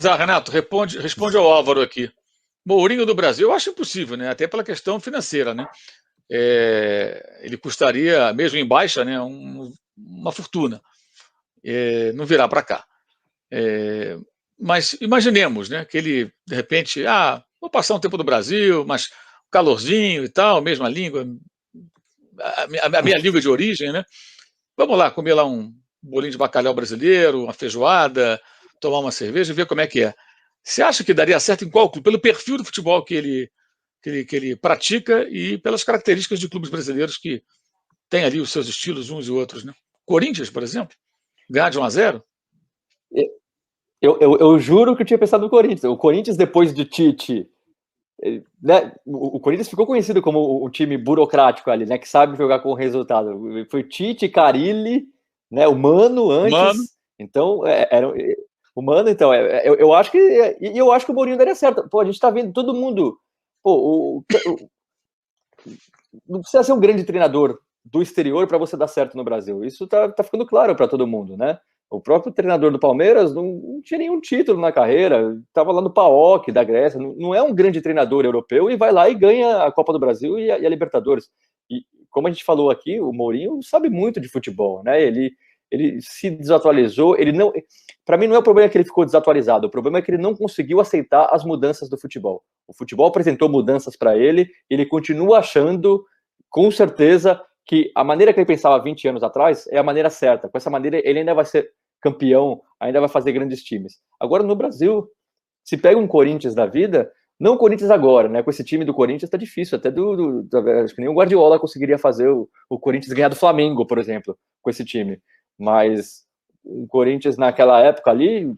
Renato, responde ao Álvaro aqui. Mourinho do Brasil, eu acho impossível, né? Até pela questão financeira, né? Ele custaria, mesmo em baixa, né, uma fortuna. Não virá para cá. Mas imaginemos, né, que ele, de repente, vou passar um tempo no Brasil, mas calorzinho e tal, mesma língua, a minha língua de origem, né? Vamos lá, comer lá um bolinho de bacalhau brasileiro, uma feijoada, tomar uma cerveja e ver como é que é. Você acha que daria certo em qual clube? Pelo perfil do futebol que ele pratica e pelas características de clubes brasileiros que têm ali os seus estilos uns e outros, né? Corinthians, por exemplo, ganhar de 1-0. Eu juro que eu tinha pensado no Corinthians. O Corinthians, depois do Tite, né, o Corinthians ficou conhecido como o time burocrático ali, né, que sabe jogar com o resultado. Foi Tite, Carille, né, o Mano antes. Então, era o Mano, então, eu acho que o Mourinho daria certo. Pô, a gente tá vendo todo mundo. Pô, não precisa ser um grande treinador do exterior para você dar certo no Brasil. Isso tá ficando claro para todo mundo, né? O próprio treinador do Palmeiras não tinha nenhum título na carreira, estava lá no PAOK da Grécia, não é um grande treinador europeu e vai lá e ganha a Copa do Brasil e a Libertadores. E como a gente falou aqui, o Mourinho sabe muito de futebol, né? Ele se desatualizou, para mim não é o problema que ele ficou desatualizado, o problema é que ele não conseguiu aceitar as mudanças do futebol. O futebol apresentou mudanças para ele, ele continua achando, com certeza, que a maneira que ele pensava 20 anos atrás é a maneira certa. Com essa maneira, ele ainda vai ser campeão, ainda vai fazer grandes times. Agora, no Brasil, se pega um Corinthians da vida, não o Corinthians agora, né? Com esse time do Corinthians tá difícil, até acho que nem o Guardiola conseguiria fazer o Corinthians ganhar do Flamengo, por exemplo, com esse time. Mas o Corinthians naquela época ali,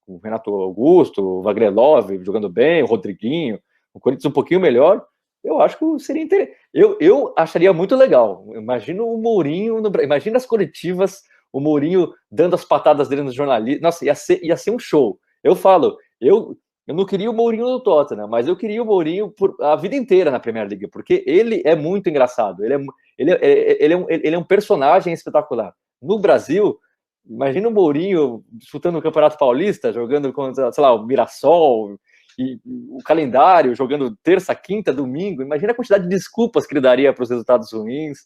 o Renato Augusto, o Wagner Love jogando bem, o Rodriguinho, o Corinthians um pouquinho melhor, eu acho que seria interessante. Eu acharia muito legal. Imagina o Mourinho, imagina as coletivas, o Mourinho dando as patadas dele nos jornalistas. Nossa, ia ser um show. Eu falo, eu não queria o Mourinho no Tottenham, mas eu queria o Mourinho a vida inteira na Premier League, porque ele é muito engraçado. Ele é um personagem espetacular. No Brasil, imagina o Mourinho disputando o Campeonato Paulista, jogando contra, sei lá, o Mirassol, e o calendário, jogando terça, quinta, domingo. Imagina a quantidade de desculpas que ele daria para os resultados ruins.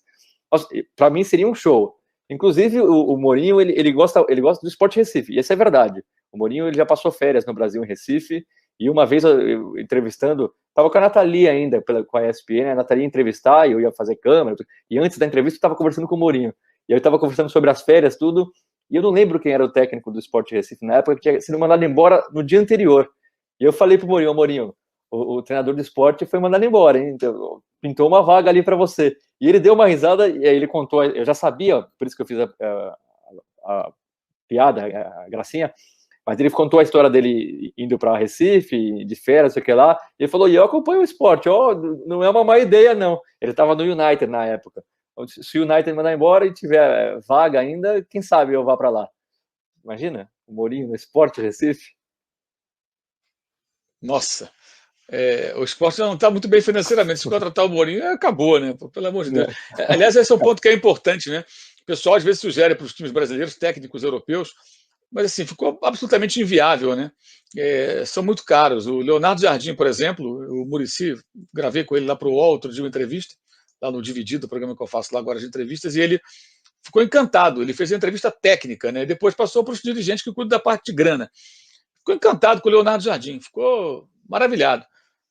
Para mim seria um show. Inclusive, o Mourinho, ele gosta do Sport Recife, e isso é verdade. O Mourinho ele já passou férias no Brasil, em Recife, e uma vez eu entrevistando, estava com a Nathalie ainda, com a ESPN, a Nathalie ia entrevistar, e eu ia fazer câmera, e antes da entrevista eu estava conversando com o Mourinho. E eu estava conversando sobre as férias, tudo, e eu não lembro quem era o técnico do Sport Recife na época, que tinha sido mandado embora no dia anterior. E eu falei pro Mourinho, o treinador do esporte foi mandado embora, hein? Então, pintou uma vaga ali para você. E ele deu uma risada, e aí ele contou, eu já sabia, por isso que eu fiz a piada, a gracinha, mas ele contou a história dele indo para Recife, de férias, sei o que lá, e ele falou, e eu acompanho o esporte, não é uma má ideia, não. Ele estava no United na época. Se o United mandar embora e tiver vaga ainda, quem sabe eu vá para lá. Imagina, o Mourinho no Sport Recife. Nossa, o esporte não está muito bem financeiramente. Se contratar o Mourinho, acabou, né? Pelo amor de Deus. Aliás, esse é um ponto que é importante, né? O pessoal às vezes sugere para os times brasileiros, técnicos europeus, mas assim, ficou absolutamente inviável, né? São muito caros. O Leonardo Jardim, por exemplo, o Muricy, gravei com ele lá para o UOL, outro dia uma entrevista, lá no Dividido, o programa que eu faço lá agora de entrevistas, e ele ficou encantado. Ele fez a entrevista técnica, né? Depois passou para os dirigentes que cuidam da parte de grana. Ficou encantado com o Leonardo Jardim, ficou maravilhado.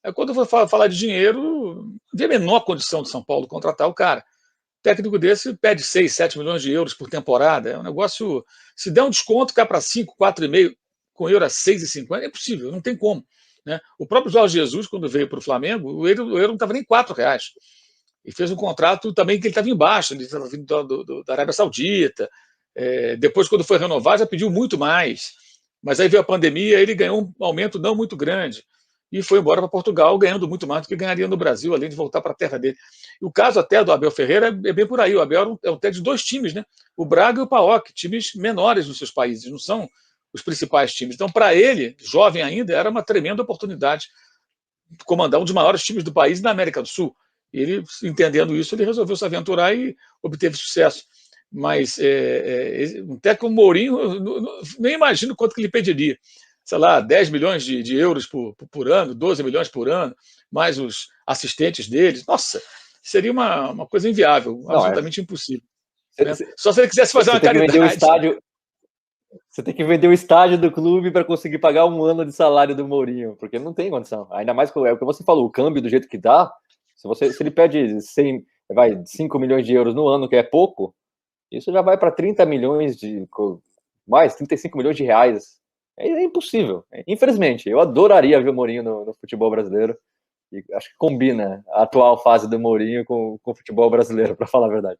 Aí, quando eu for falar de dinheiro, não tem a menor condição de São Paulo contratar o cara. Técnico desse pede 6, 7 milhões de euros por temporada. É um negócio. Se der um desconto, cai para 5, 4,5, com euro a 6,50, é impossível, não tem como. Né? O próprio Jorge Jesus, quando veio para o Flamengo, o euro não estava nem R$4. E fez um contrato também que ele estava embaixo, ele estava vindo da Arábia Saudita. Depois, quando foi renovar, já pediu muito mais. Mas aí veio a pandemia, ele ganhou um aumento não muito grande e foi embora para Portugal, ganhando muito mais do que ganharia no Brasil, além de voltar para a terra dele. E o caso até do Abel Ferreira é bem por aí. O Abel é um técnico de 2 times, né? O Braga e o PAOK, times menores nos seus países, não são os principais times. Então, para ele, jovem ainda, era uma tremenda oportunidade de comandar um dos maiores times do país na América do Sul. E ele, entendendo isso, ele resolveu se aventurar e obteve sucesso. Mas um técnico como Mourinho, nem imagino quanto que ele pediria. sei lá, 10 milhões de euros por ano, 12 milhões por ano, mais os assistentes deles. Nossa, seria uma coisa inviável, Não, absolutamente impossível. Né? Só se ele quisesse fazer você uma tem que vender o caridade. estádio. Você tem que vender o estádio do clube para conseguir pagar um ano de salário do Mourinho, porque não tem condição. Ainda mais com é o que você falou, o câmbio do jeito que dá. Se ele pede 5 milhões de euros no ano, que é pouco, isso já vai para 30 milhões mais 35 milhões de reais. É impossível. Infelizmente, eu adoraria ver o Mourinho no futebol brasileiro. E acho que combina a atual fase do Mourinho com o futebol brasileiro, para falar a verdade.